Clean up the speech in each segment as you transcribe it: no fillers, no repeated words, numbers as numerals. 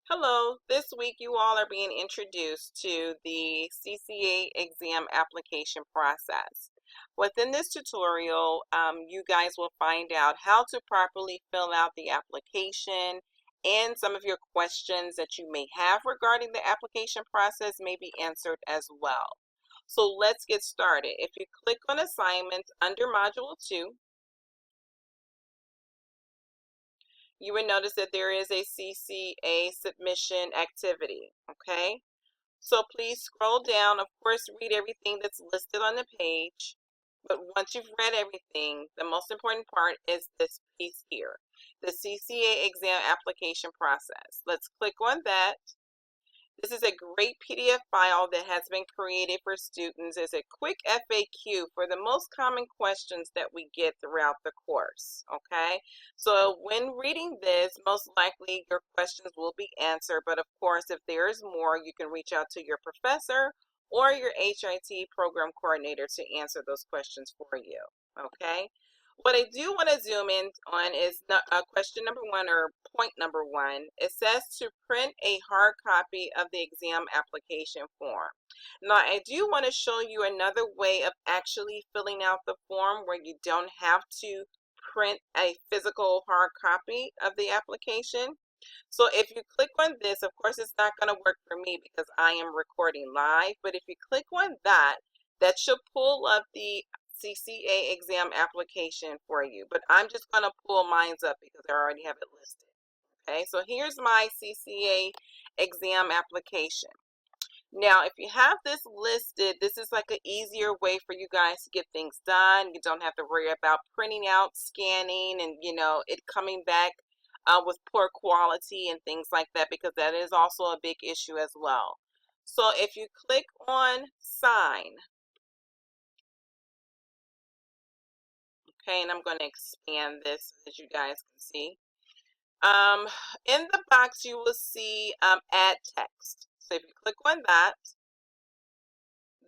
Hello, this week you all are being introduced to the CCA exam application process. Within this tutorial, you guys will find out how to properly fill out the application and some of your questions that you may have regarding the application process may be answered as well. So let's get started. If you click on assignments under Module 2, you will notice that there is a CCA submission activity, okay? So please scroll down, of course, read everything that's listed on the page. But once you've read everything, the most important part is this piece here, the CCA exam application process. Let's click on that. This is a great PDF file that has been created for students as a quick FAQ for the most common questions that we get throughout the course, okay? So when reading this, most likely your questions will be answered, but of course, if there is more, you can reach out to your professor or your HIT program coordinator to answer those questions for you, okay? What I do want to zoom in on is question number 1 or point number 1. It says to print a hard copy of the exam application form. Now, I do want to show you another way of actually filling out the form where you don't have to print a physical hard copy of the application. So if you click on this, of course, it's not going to work for me because I am recording live, but if you click on that, that should pull up the CCA exam application for you, but I'm just going to pull mine up because I already have it listed. Okay, so here's my CCA exam application. Now, if you have this listed, this is like an easier way for you guys to get things done. You don't have to worry about printing out, scanning, and it coming back with poor quality and things like that, because that is also a big issue as well. So if you click on sign, okay, and I'm going to expand this so that you guys can see. In the box, you will see add text. So if you click on that,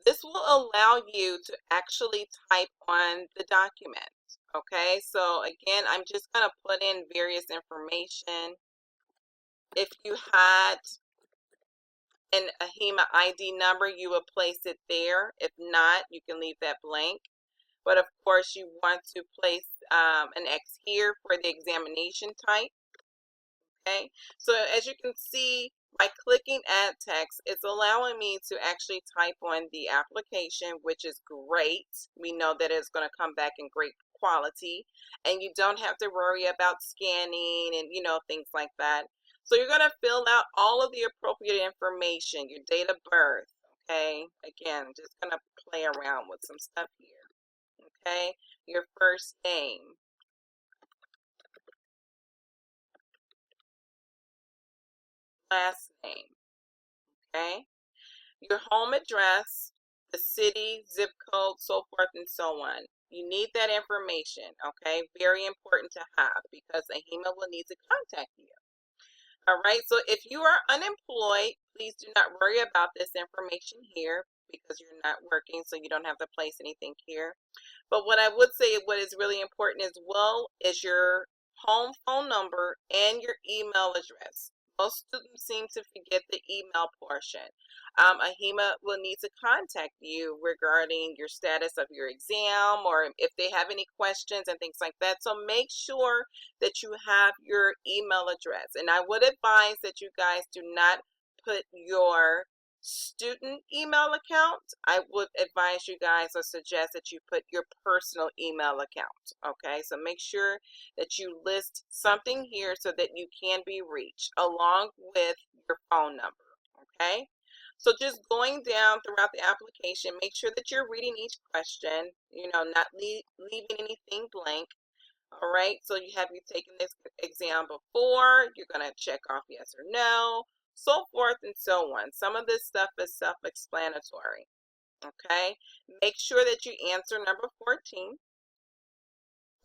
this will allow you to actually type on the document. Okay, so again, I'm just going to put in various information. If you had an AHEMA ID number, you will place it there. If not, you can leave that blank. But of course, you want to place an X here for the examination type. Okay, so as you can see, by clicking add text, it's allowing me to actually type on the application, which is great. We know that it's going to come back in great quality, and you don't have to worry about scanning and things like that. So you're going to fill out all of the appropriate information, your date of birth. Okay, again, just going to play around with some stuff here. Okay, your first name, last name, okay, your home address, the city, zip code, so forth and so on. You need that information, okay? Very important to have because AHEMA will need to contact you. All right, so if you are unemployed, please do not worry about this information here because you're not working, so you don't have to place anything here. But what I would say, what is really important as well, is your home phone number and your email address. Most students seem to forget the email portion. AHEMA will need to contact you regarding your status of your exam or if they have any questions and things like that. So make sure that you have your email address. And I would advise that you guys do not put your student email account. I would advise you guys or suggest that you put your personal email account. Okay, so make sure that you list something here so that you can be reached along with your phone number. Okay, so just going down throughout the application, make sure that you're reading each question, not leaving anything blank. All right, so you taken this exam before, you're going to check off yes or no, so forth and so on. Some of this stuff is self-explanatory. Okay, make sure that you answer number 14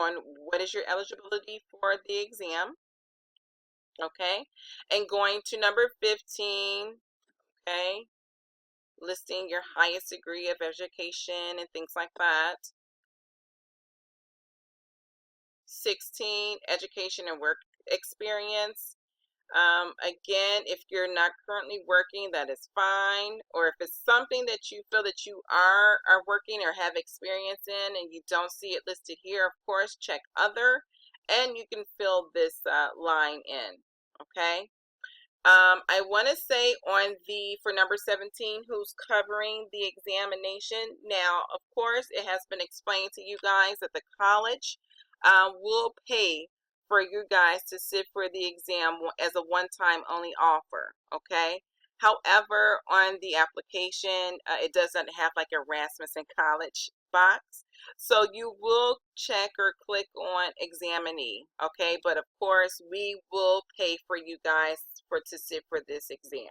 on what is your eligibility for the exam. Okay, and going to number 15, okay, listing your highest degree of education and things like that. 16, education and work experience. Again, if you're not currently working, that is fine. Or if it's something that you feel that you are working or have experience in and you don't see it listed here, of course, check other, and you can fill this line in, okay? I want to say for number 17, who's covering the examination. Now, of course, it has been explained to you guys that the college will pay for you guys to sit for the exam as a one-time only offer, okay? However, on the application, it doesn't have like a Rasmussen College box. So you will check or click on examinee, okay? But of course, we will pay for you guys to sit for this exam,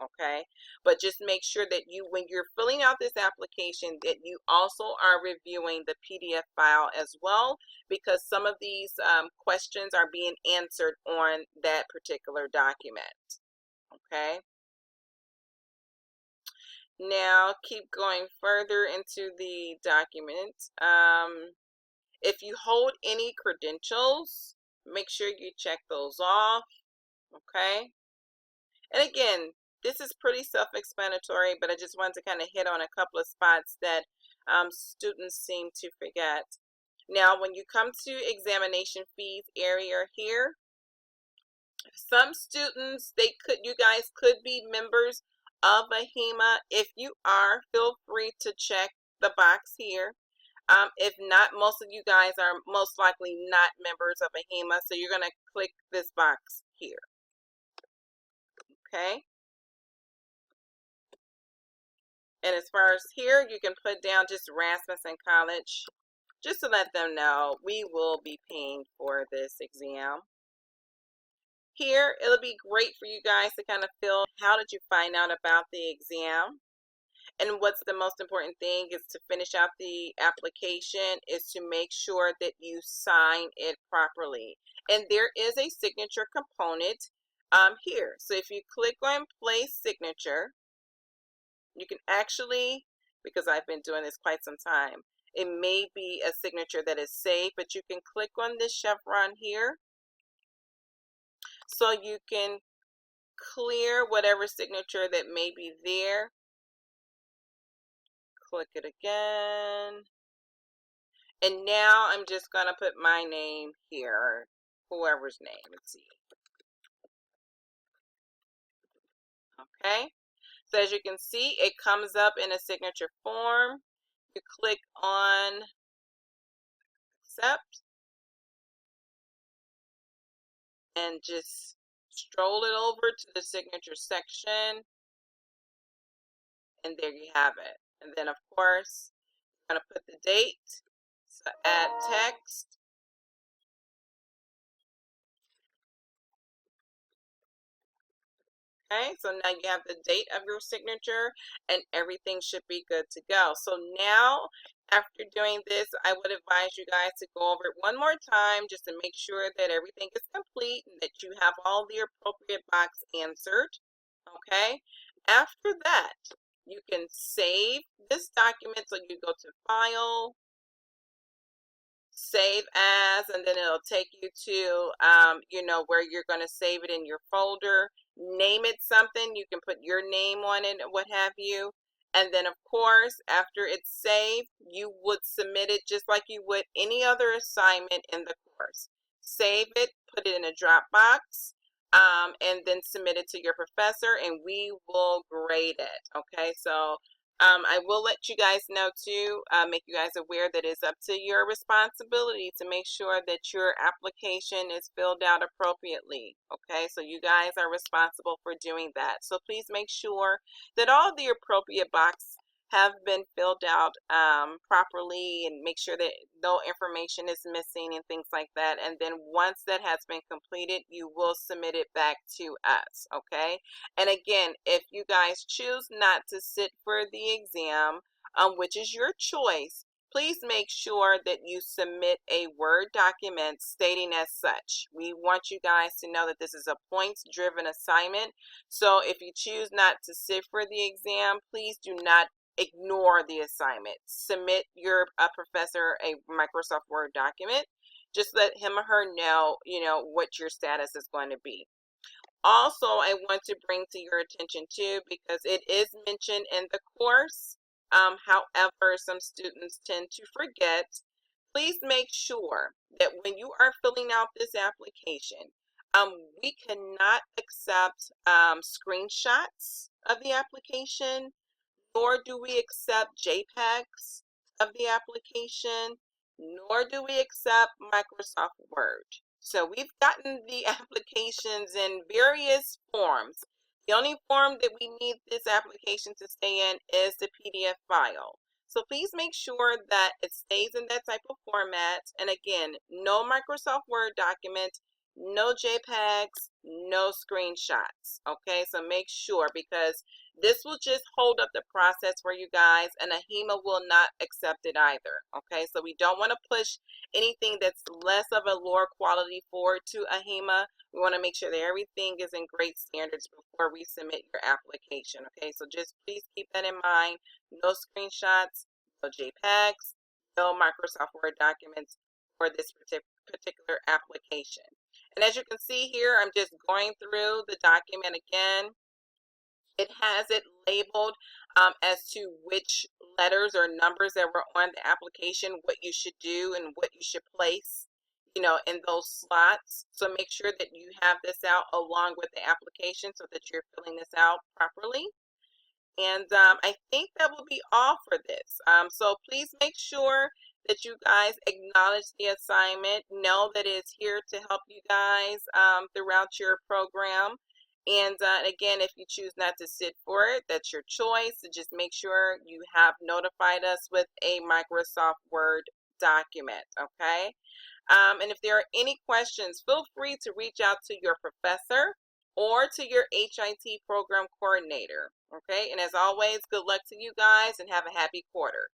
okay? But just make sure that when you're filling out this application, that you also are reviewing the PDF file as well, because some of these questions are being answered on that particular document, okay? Now, keep going further into the document. If you hold any credentials, make sure you check those off, okay? And again, this is pretty self-explanatory, but I just wanted to kind of hit on a couple of spots that students seem to forget. Now, when you come to examination fees area here, some students, you guys could be members of AHEMA. If you are, feel free to check the box here. If not, most of you guys are most likely not members of AHEMA, so you're going to click this box here, okay? And as far as here, you can put down just Rasmussen College, just to let them know we will be paying for this exam. Here, it'll be great for you guys to kind of feel, how did you find out about the exam? And what's the most important thing is to finish out the application is to make sure that you sign it properly. And there is a signature component here. So if you click on place signature, you can actually, because I've been doing this quite some time, it may be a signature that is saved, but you can click on this chevron here so you can clear whatever signature that may be there. Click it again. And now I'm just going to put my name here, whoever's name. Let's see. Okay. So as you can see, it comes up in a signature form. You click on accept and just stroll it over to the signature section. And there you have it. And then of course, I'm going to put the date. So add text. Okay, so now you have the date of your signature and everything should be good to go. So now, after doing this, I would advise you guys to go over it one more time just to make sure that everything is complete and that you have all the appropriate box answered. Okay, after that, you can save this document. So you go to File, Save As, and then it'll take you to where you're going to save it in your folder. Name it something. You can put your name on it and what have you. And then of course, after it's saved, you would submit it just like you would any other assignment in the course. Save it, put it in a Dropbox, and then submit it to your professor, and we will grade it. Okay, so I will let you guys know too, make you guys aware that it's up to your responsibility to make sure that your application is filled out appropriately. Okay, so you guys are responsible for doing that. So please make sure that all the appropriate boxes have been filled out properly, and make sure that no information is missing and things like that. And then once that has been completed, you will submit it back to us. Okay, and again, if you guys choose not to sit for the exam, which is your choice, please make sure that you submit a Word document stating as such. We want you guys to know that this is a points-driven assignment. So if you choose not to sit for the exam, please do not ignore the assignment. Submit your professor a Microsoft Word document. Just let him or her know, what your status is going to be. Also, I want to bring to your attention too, because it is mentioned in the course. However, some students tend to forget. Please make sure that when you are filling out this application, we cannot accept screenshots of the application, nor do we accept JPEGs of the application, nor do we accept Microsoft Word. So we've gotten the applications in various forms. The only form that we need this application to stay in is the PDF file. So please make sure that it stays in that type of format. And again, no Microsoft Word document, no JPEGs, no screenshots. Okay, so make sure, because this will just hold up the process for you guys, and AHEMA will not accept it either. Okay, so we don't want to push anything that's less of a lower quality forward to AHEMA. We want to make sure that everything is in great standards before we submit your application. Okay, so just please keep that in mind. No screenshots, no JPEGs, no Microsoft Word documents for this particular application. And as you can see here, I'm just going through the document again. It has it labeled as to which letters or numbers that were on the application, what you should do and what you should place, in those slots. So make sure that you have this out along with the application so that you're filling this out properly. And I think that will be all for this. So please make sure that you guys acknowledge the assignment. Know that it's here to help you guys throughout your program. And again, if you choose not to sit for it, that's your choice. So just make sure you have notified us with a Microsoft Word document, okay? And if there are any questions, feel free to reach out to your professor or to your HIT program coordinator, okay? And as always, good luck to you guys and have a happy quarter.